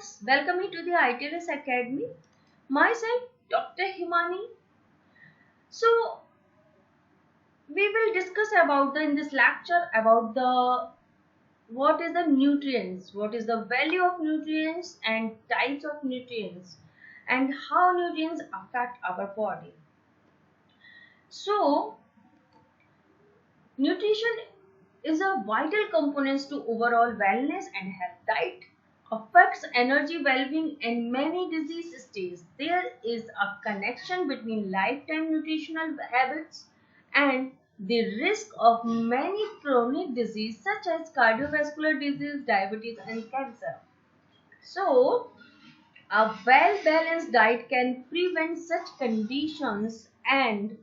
folks, welcome me to the ITLS Academy. Myself, Dr. Himani. So, we will discuss about in this lecture about the what is the nutrients, what is the value of nutrients and types of nutrients, and how nutrients affect our body. So, nutrition is a vital component to overall wellness and health. Diet affects energy, well-being, and many disease states. There is a connection between lifetime nutritional habits and the risk of many chronic diseases such as cardiovascular disease, diabetes, and cancer. So, a well-balanced diet can prevent such conditions and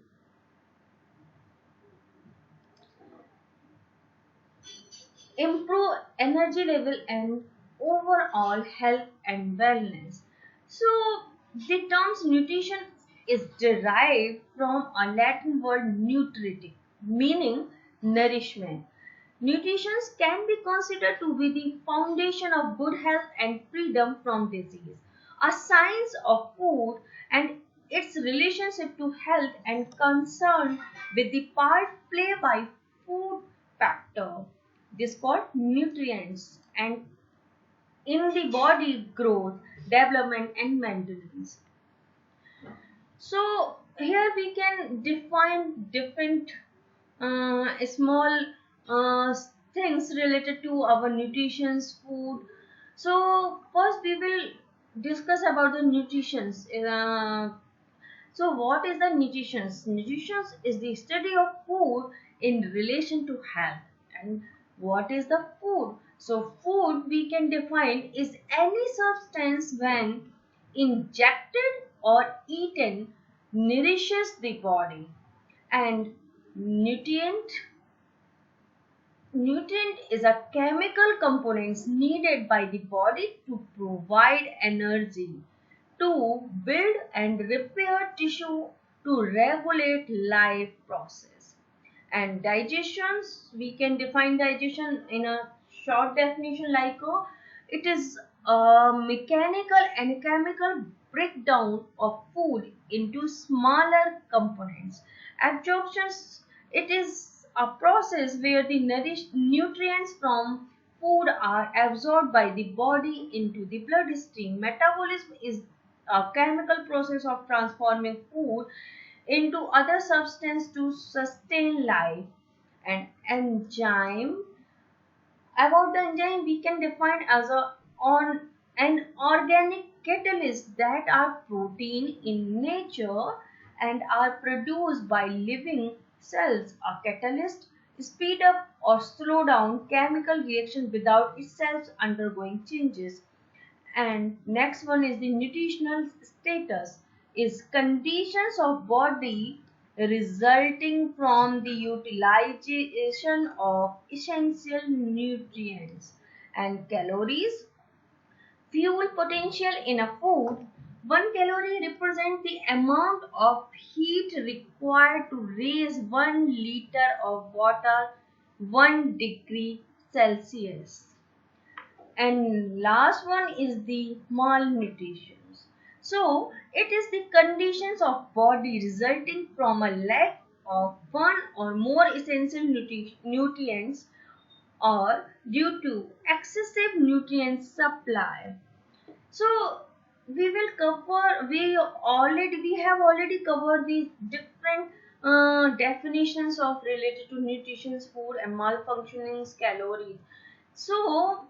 improve energy level and overall health and wellness. So, the terms nutrition is derived from a Latin word nutritive, meaning nourishment. Nutrition can be considered to be the foundation of good health and freedom from disease. A science of food and its relationship to health and concern with the part played by food factor. This called nutrients and in the body growth, development and maintenance. So here we can define different small uh, things related to our nutrition food. So first we will discuss about the nutritions. So what is the nutrition? Nutrition is the study of food in relation to health. And what is the food? So food we can define is any substance when injected or eaten nourishes the body. And nutrient nutrient is a chemical component needed by the body to provide energy, to build and repair tissue, to regulate life process. And digestions, we can define digestion in a short definition like it is a mechanical and chemical breakdown of food into smaller components. Absorptions, it is a process where the nutrients from food are absorbed by the body into the bloodstream. Metabolism is a chemical process of transforming food into other substance to sustain life. And enzyme, about the enzyme we can define as on an organic catalyst that are protein in nature and are produced by living cells. A catalyst speed up or slow down chemical reaction without itself undergoing changes. And next one is the nutritional status is conditions of body resulting from the utilization of essential nutrients. And calories, fuel potential in a food. 1 calorie represents the amount of heat required to raise 1 liter of water 1 degree Celsius. And last one is the malnutrition. So it is the conditions of body resulting from a lack of one or more essential nutrients or due to excessive nutrient supply. So we have already covered the different definitions of related to nutrition, food and malfunctionings, calories. So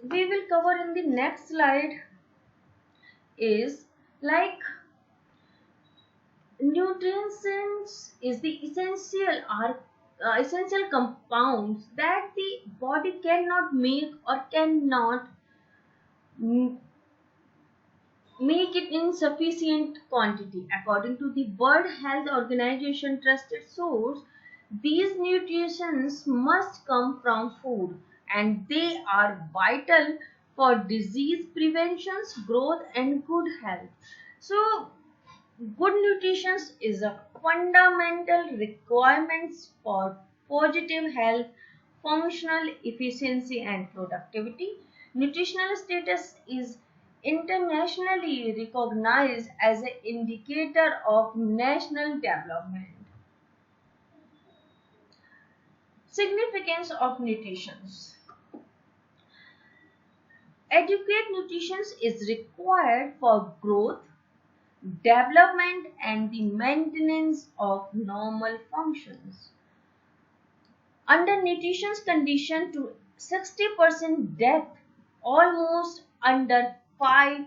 we will cover in the next slide is like nutrients is the essential compounds that the body cannot make or cannot m- make it in sufficient quantity. According to the World Health Organization trusted source, these nutrients must come from food and they are vital for disease prevention, growth and good health. So, good nutrition is a fundamental requirement for positive health, functional efficiency and productivity. Nutritional status is internationally recognized as an indicator of national development. Significance of nutrition. Adequate nutrition is required for growth, development, and the maintenance of normal functions. Under condition to 60% death, almost under 5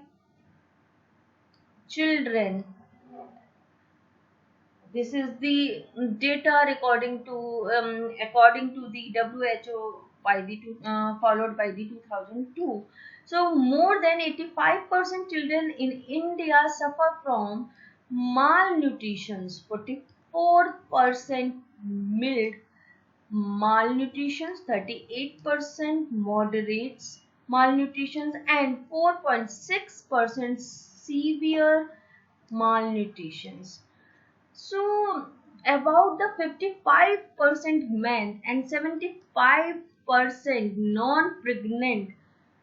children. This is the data according to the WHO by the followed by the 2002. So more than 85% children in India suffer from malnutrition. 44% mild malnutrition, 38% moderate malnutrition, and 4.6% severe malnutrition. So, about the 55% men and 75% non-pregnant,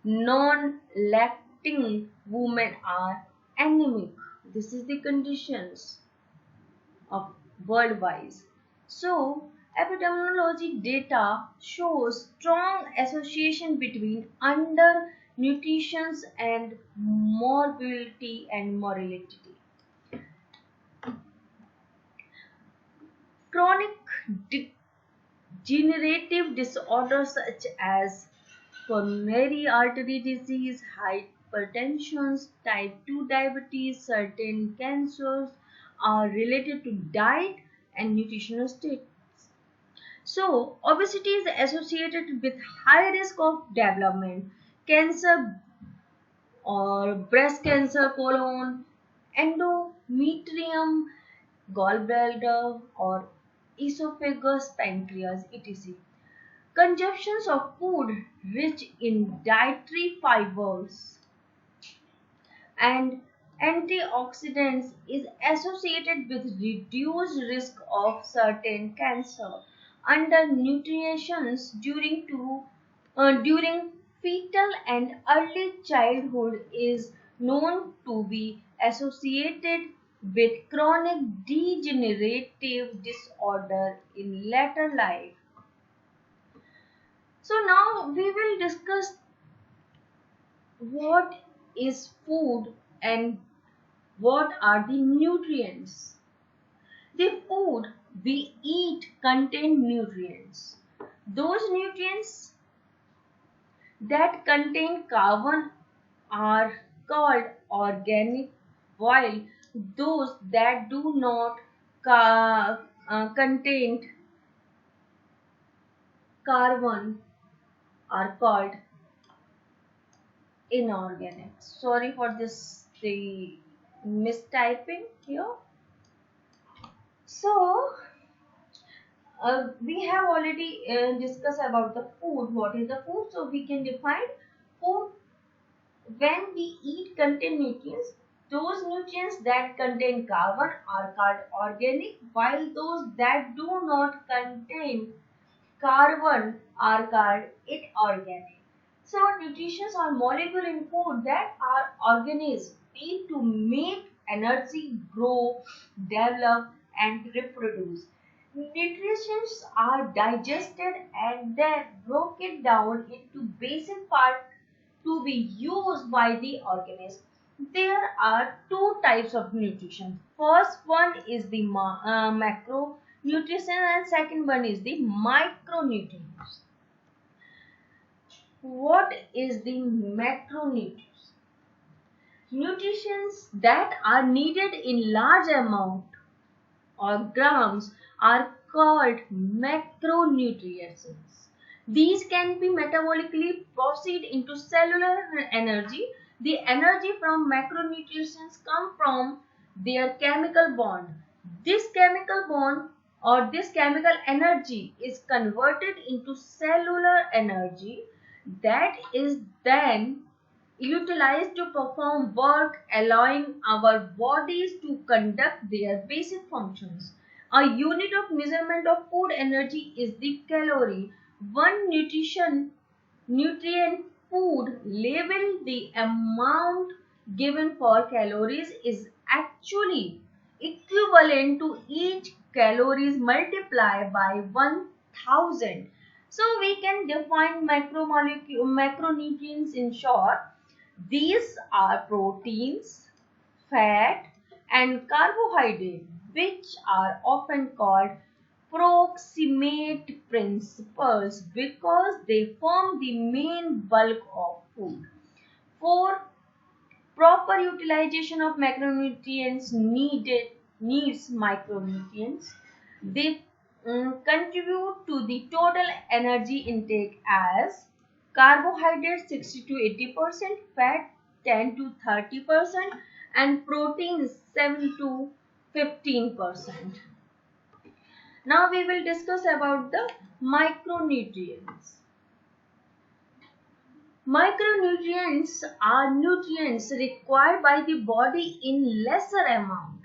non-lacting women are anemic. This is the conditions of worldwide. So, epidemiology data shows strong association between undernutrition and morbidity and mortality. Chronic degenerative disorders such as coronary artery disease, hypertension, type 2 diabetes, certain cancers are related to diet and nutritional states. So, obesity is associated with high risk of development, cancer or breast cancer, colon, endometrium, gallbladder, or esophagus, pancreas, etc. Consumptions of food rich in dietary fibers and antioxidants is associated with reduced risk of certain cancer. Undernutrition during fetal and early childhood is known to be associated with chronic degenerative disorder in later life. So now we will discuss what is food and what are the nutrients. The food we eat contain nutrients. Those nutrients that contain carbon are called organic, while those that do not contain carbon are called inorganic. Sorry for this the mistyping here. So we have already discussed about the food. What is the food? So we can define food when we eat contain nutrients. Those nutrients that contain carbon are called organic, while those that do not contain carbon are called inorganic. So nutrients are molecules in food that our organisms need to make energy, grow, develop, and reproduce. Nutrients are digested and then broken down into basic parts to be used by the organism. There are two types of nutrition. First one is the macronutrition and second one is the micronutrients. What is the macronutrients? Nutrients that are needed in large amount or grams are called macronutrients. These can be metabolically proceed into cellular energy. The energy from macronutrients come from their chemical bond. This chemical bond or this chemical energy is converted into cellular energy that is then utilized to perform work, allowing our bodies to conduct their basic functions. A unit of measurement of food energy is the calorie. One nutrient food label, the amount given for calories is actually equivalent to each calories multiplied by 1000. So we can define macronutrients in short. These are proteins, fat, and carbohydrate, which are often called proximate principles because they form the main bulk of food. For proper utilization of macronutrients needs micronutrients. They contribute to the total energy intake as carbohydrates 60 to 80%, fat 10 to 30%, and protein 7 to 15%. Now we will discuss about the micronutrients. Micronutrients are nutrients required by the body in lesser amount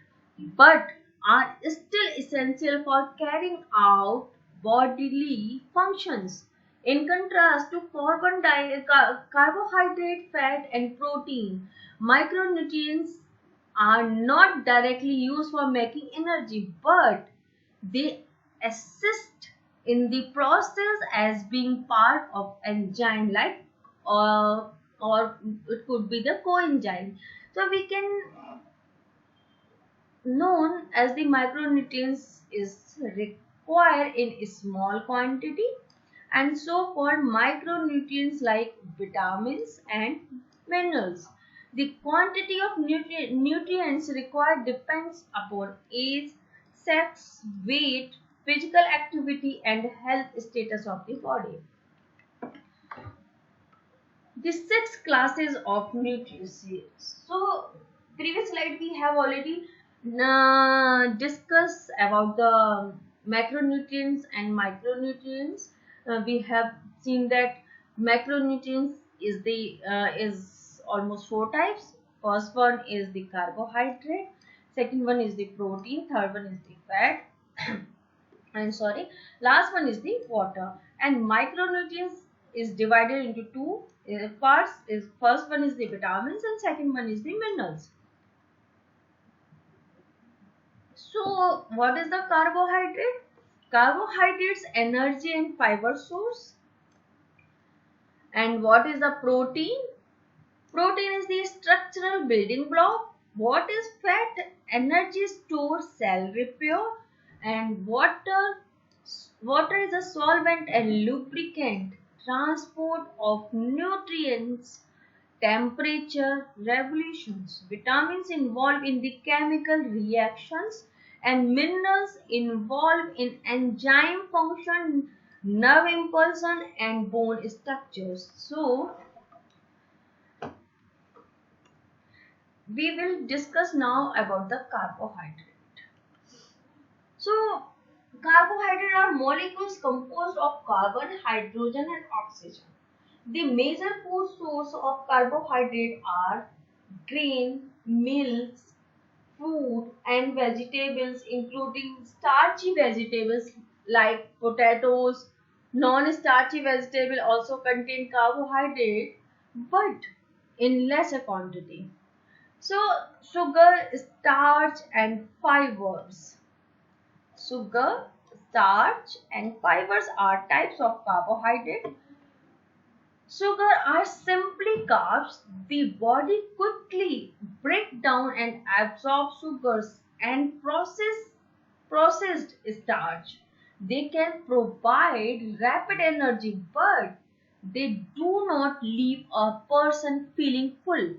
but are still essential for carrying out bodily functions. In contrast to carbohydrate, fat, and protein, micronutrients are not directly used for making energy, but they assist in the process as being part of enzyme like or it could be the coenzyme. So we can known as the micronutrients is required in a small quantity, and so called micronutrients like vitamins and minerals. The quantity of nutrients required depends upon age, sex, weight, physical activity, and health status of the body. The six classes of nutrients. So, previous slide we have already discussed about the macronutrients and micronutrients. We have seen that macronutrients is almost four types. First one is the carbohydrate. Second one is the protein. Third one is the fat. I'm sorry. Last one is the water. And micronutrients is divided into two parts. Is first one is the vitamins and second one is the minerals. So what is the carbohydrate? Carbohydrates energy and fiber source. And what is the protein? Protein is the structural building block. What is fat? Energy store, cell repair. And water is a solvent and lubricant, transport of nutrients, temperature regulations. Vitamins involved in the chemical reactions and minerals involved in enzyme function, nerve impulsion and bone structures. So we will discuss now about the carbohydrate. So carbohydrates are molecules composed of carbon, hydrogen and oxygen. The major food sources of carbohydrate are grain, milks, fruit and vegetables including starchy vegetables like potatoes. Non-starchy vegetables also contain carbohydrate but in lesser quantity. So sugar, starch and fibers. Sugar, starch and fibers are types of carbohydrate. Sugar are simply carbs. The body quickly break down and absorb sugars and processed starch. They can provide rapid energy, but they do not leave a person feeling full.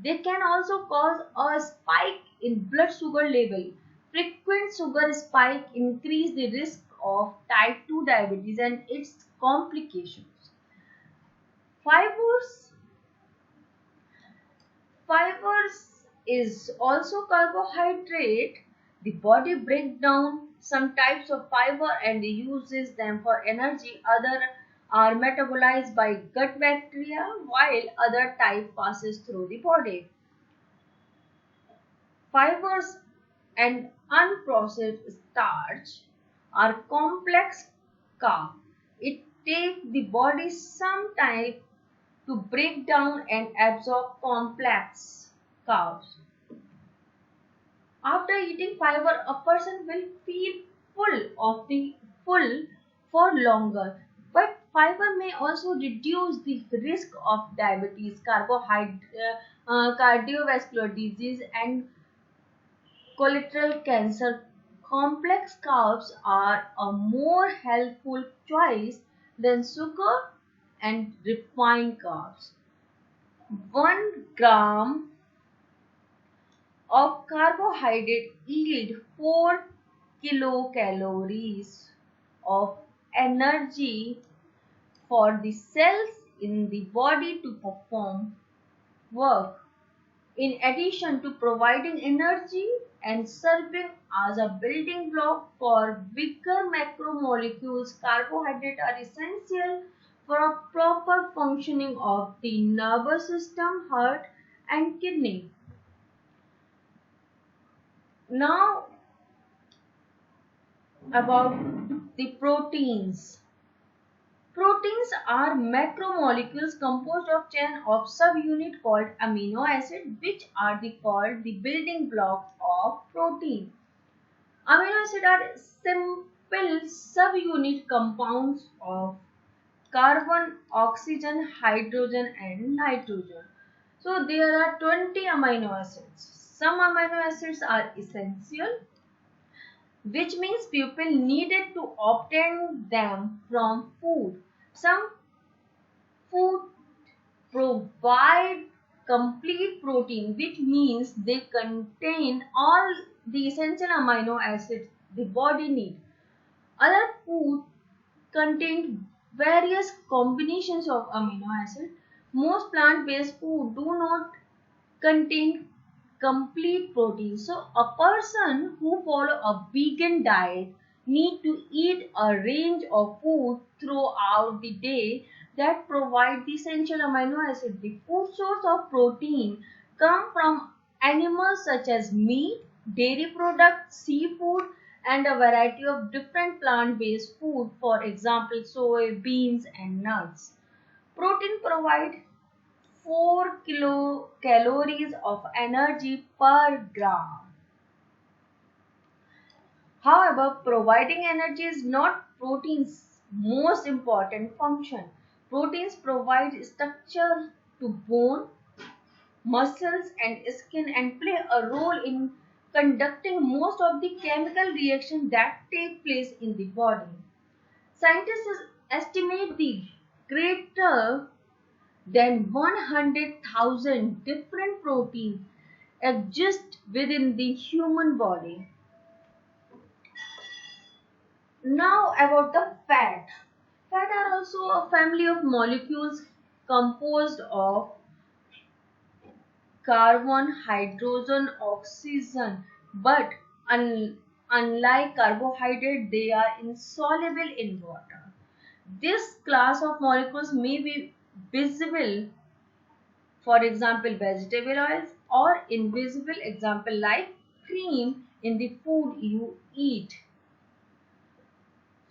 They can also cause a spike in blood sugar level. Frequent sugar spike increase the risk of type 2 diabetes and its complications. Fibers. Fibers is also carbohydrate. The body breaks down some types of fiber and uses them for energy. Other are metabolized by gut bacteria while other type passes through the body. Fibers and unprocessed starch are complex carb. It takes the body some time to break down and absorb complex carbs. After eating fiber, a person will feel full for longer. But fiber may also reduce the risk of diabetes, cardiovascular disease, and colorectal cancer. Complex carbs are a more helpful choice than sugar and refined carbs. 1 gram of carbohydrate yield 4 kilocalories of energy for the cells in the body to perform work. In addition to providing energy and serving as a building block for bigger macromolecules, carbohydrates are essential for a proper functioning of the nervous system, heart, and kidney. Now, about the proteins. Proteins are macromolecules composed of chain of subunit called amino acid, which are called the building block of protein. Amino acids are simple subunit compounds of carbon, oxygen, hydrogen, and nitrogen. So there are 20 amino acids. Some amino acids are essential, which means people needed to obtain them from food. Some food provide complete protein, which means they contain all the essential amino acids the body needs. Other food contain various combinations of amino acids. Most plant-based food do not contain complete protein. So a person who follow a vegan diet need to eat a range of food throughout the day that provide the essential amino acid. The food source of protein come from animals such as meat, dairy products, seafood, and a variety of different plant-based food, for example, soy, beans, and nuts. Protein provide 4 kilocalories of energy per gram. However, providing energy is not protein's most important function. Proteins provide structure to bone, muscles, and skin and play a role in conducting most of the chemical reactions that take place in the body. Scientists estimate the greater than 100,000 different proteins exist within the human body. Now about the fat. Fat are also a family of molecules composed of carbon, hydrogen, oxygen, but unlike carbohydrate, they are insoluble in water. This class of molecules may be visible, for example, vegetable oils, or invisible, example like cream in the food you eat.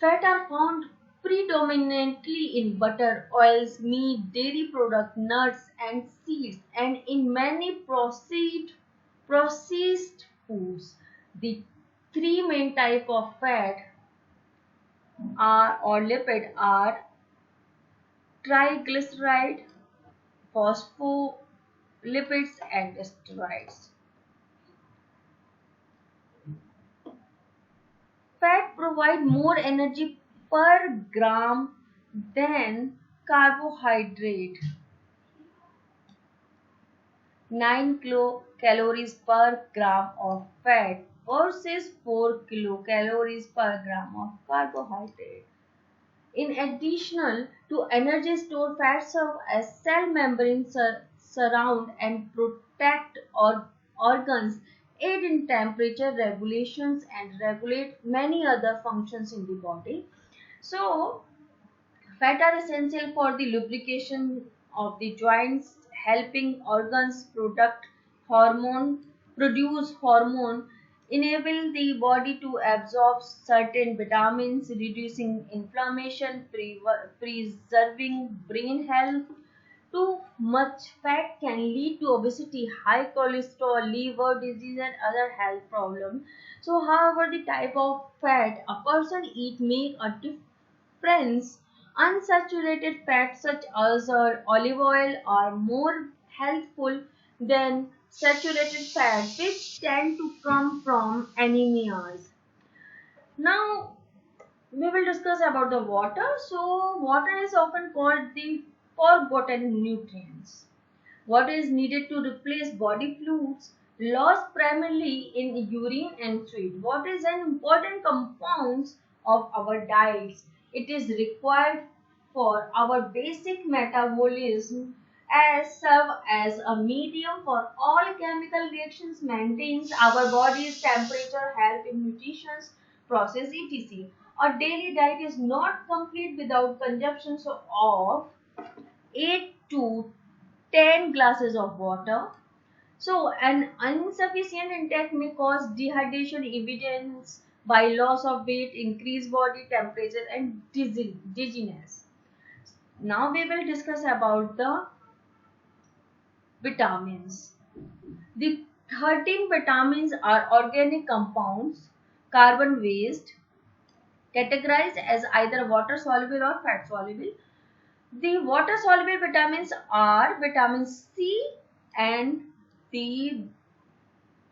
Fat are found predominantly in butter, oils, meat, dairy products, nuts, and seeds, and in many processed foods. The three main types of fat are or lipid are triglyceride, phospholipids, and steroids. Fat provide more energy per gram than carbohydrate, 9 kilocalories per gram of fat versus 4 kilocalories per gram of carbohydrate. In addition to energy stored, fats serve as cell membranes surround and protect organs, aid in temperature regulations, and regulate many other functions in the body. So, fat are essential for the lubrication of the joints, helping organs produce hormone, enable the body to absorb certain vitamins, reducing inflammation, preserving brain health, Too much fat can lead to obesity, high cholesterol, liver disease, and other health problems. So, however, the type of fat a person eat make a difference. Unsaturated fats such as olive oil are more healthful than saturated fat, which tend to come from anemias. Now, we will discuss about the water. So, water is often called the forgotten nutrients. Water is needed to replace body fluids lost primarily in urine and sweat. Water is an important compound of our diets. It is required for our basic metabolism as serve as a medium for all chemical reactions, maintains our body's temperature, help in nutrition process, etc. A daily diet is not complete without consumption of 8 to 10 glasses of water. So, an insufficient intake may cause dehydration, evidenced by loss of weight, increased body temperature, and dizziness. Now, we will discuss about the vitamins. The 13 vitamins are organic compounds, carbon waste, categorized as either water soluble or fat soluble. The water soluble vitamins are vitamin C and the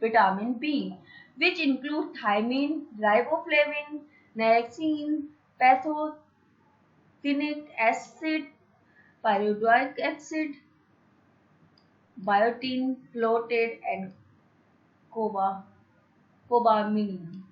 vitamin B, which include thiamine, riboflavin, niacin, pantothenic acid, pyridoic acid, biotin, floated, and cobalamin.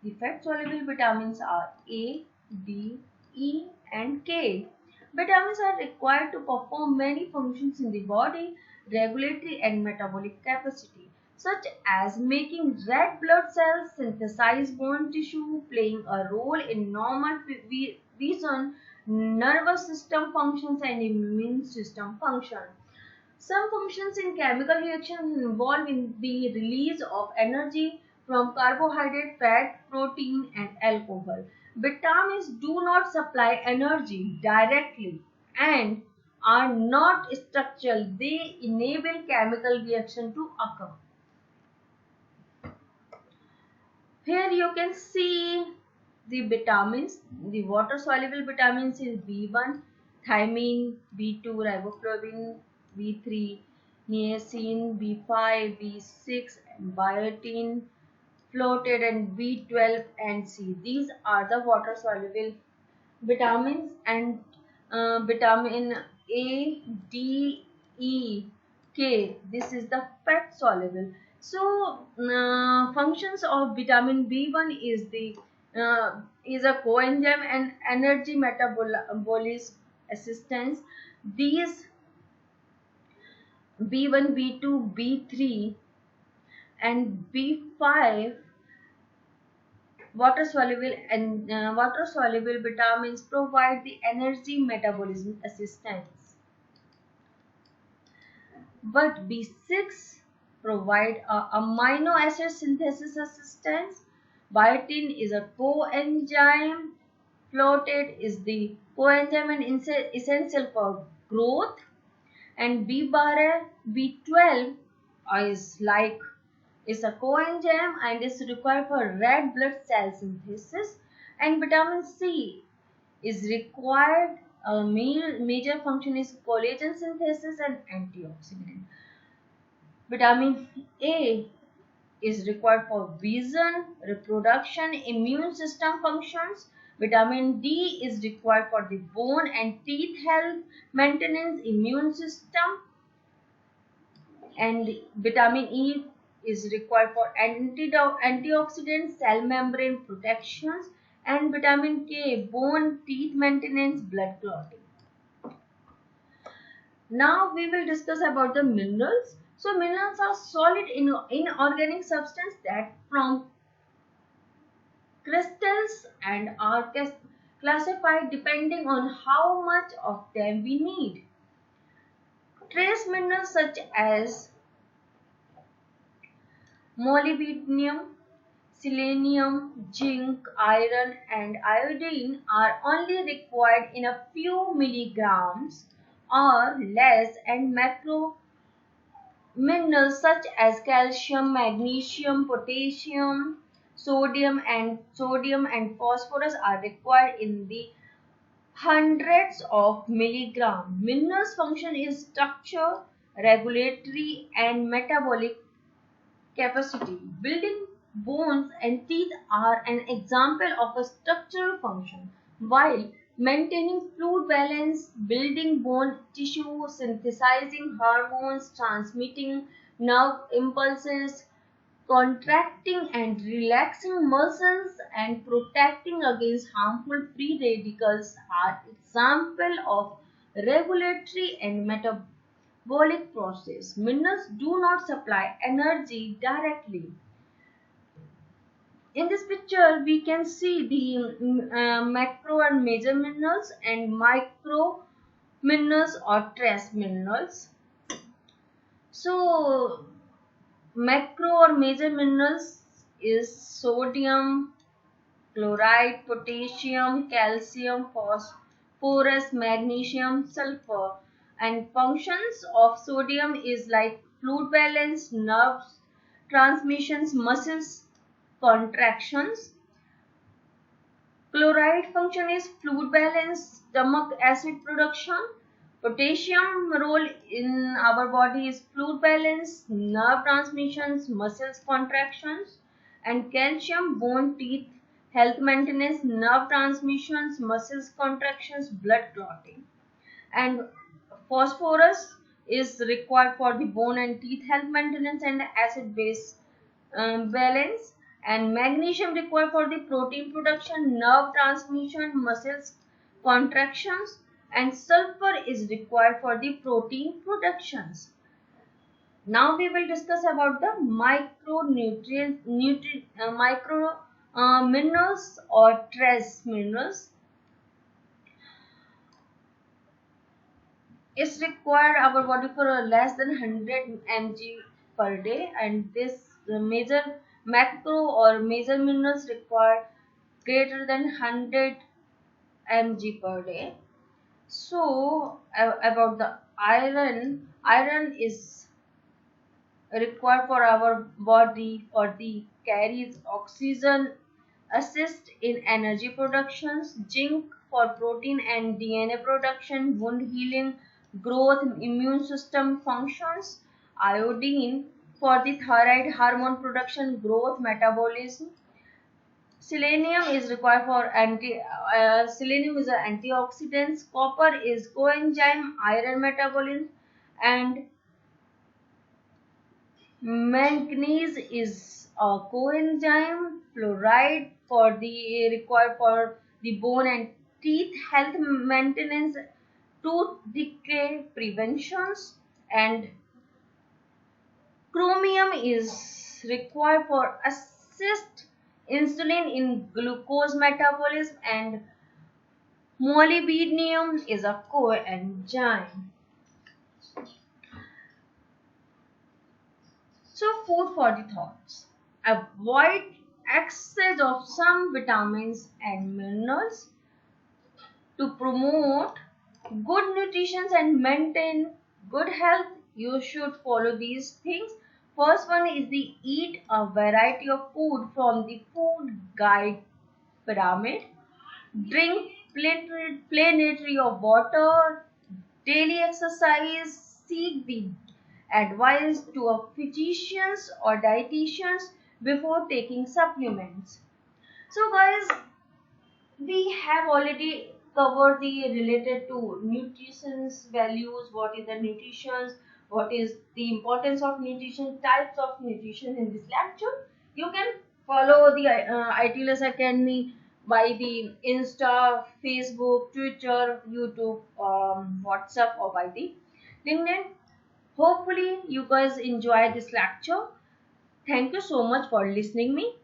The fat soluble vitamins are A, D, E, and K. Vitamins are required to perform many functions in the body, regulatory and metabolic capacity, such as making red blood cells, synthesize bone tissue, playing a role in normal vision, nervous system functions, and immune system function. Some functions in chemical reactions involve in the release of energy from carbohydrate, fat, protein, and alcohol. Vitamins do not supply energy directly and are not structural. They enable chemical reaction to occur. Here you can see the vitamins. The water soluble vitamins is B1, thiamine, B2, riboflavin, B3, niacin, B5, B6, biotin, floated, and B12 and C. These are the water soluble vitamins, and vitamin A, D, E, K. This is the fat soluble. So functions of vitamin B1 is a coenzyme and energy metabolism assistance. These B1, B2, B3, and B5 water soluble vitamins provide the energy metabolism assistance, but B6 provide a amino acid synthesis assistance. Biotin is a coenzyme. Floated is the coenzyme and essential for growth. And B12 is a coenzyme and is required for red blood cell synthesis. And vitamin C is required. A major function is collagen synthesis and antioxidant. Vitamin A is required for vision, reproduction, immune system functions. Vitamin D is required for the bone and teeth health, maintenance, immune system. And vitamin E is required for antioxidant, cell membrane protections. And vitamin K, bone, teeth maintenance, blood clotting. Now we will discuss about the minerals. So minerals are solid inorganic substance that form crystals and are classified depending on how much of them we need. Trace minerals such as molybdenum, selenium, zinc, iron, and iodine are only required in a few milligrams are less, and macro minerals such as calcium, magnesium, potassium, sodium and phosphorus are required in the hundreds of milligram. Minerals function is structure, regulatory and metabolic capacity. Building bones and teeth are an example of a structural function, while maintaining fluid balance, building bone tissue, synthesizing hormones, transmitting nerve impulses, contracting and relaxing muscles, and protecting against harmful free radicals are examples of regulatory and metabolic process. Minerals do not supply energy directly. In this picture, we can see the macro and major minerals and micro minerals or trace minerals. So, macro or major minerals is sodium, chloride, potassium, calcium, phosphorus, magnesium, sulfur. And functions of sodium is like fluid balance, nerves, transmissions, muscles, contractions. Chloride function is fluid balance, stomach acid production. Potassium role in our body is fluid balance, nerve transmissions, muscles contractions. And calcium, bone, teeth, health maintenance, nerve transmissions, muscles contractions, blood clotting. And phosphorus is required for the bone and teeth health maintenance and acid base balance. And magnesium required for the protein production, nerve transmission, muscles contractions. And sulfur is required for the protein productions. Now we will discuss about the micro minerals or trace minerals. Is required our body for less than 100 mg per day, and this major macro or major minerals required greater than 100 mg per day. So about the iron is required for our body for the carries oxygen, assist in energy productions. Zinc for protein and DNA production, wound healing, growth, immune system functions. Iodine for the thyroid hormone production, growth, metabolism. Selenium is required for selenium is an antioxidant. Copper is coenzyme, iron metabolism. And manganese is a coenzyme. Fluoride for the required for the bone and teeth health maintenance, tooth decay preventions. And chromium is required for assist insulin in glucose metabolism. And molybdenum is a coenzyme. So, food for the thoughts. Avoid excess of some vitamins and minerals to promote good nutrition and maintain good health. You should follow these things. First one is the eat a variety of food from the food guide pyramid. Drink plenty of water. Daily exercise. Seek the advice to a physicians or dietitians before taking supplements. So guys, we have already covered the related to nutrition's values, what is the nutrition, what is the importance of nutrition, types of nutrition in this lecture. You can follow the ITLS Academy by the Insta, Facebook, Twitter, YouTube, WhatsApp, or by the LinkedIn. Hopefully you guys enjoy this lecture. Thank you so much for listening me.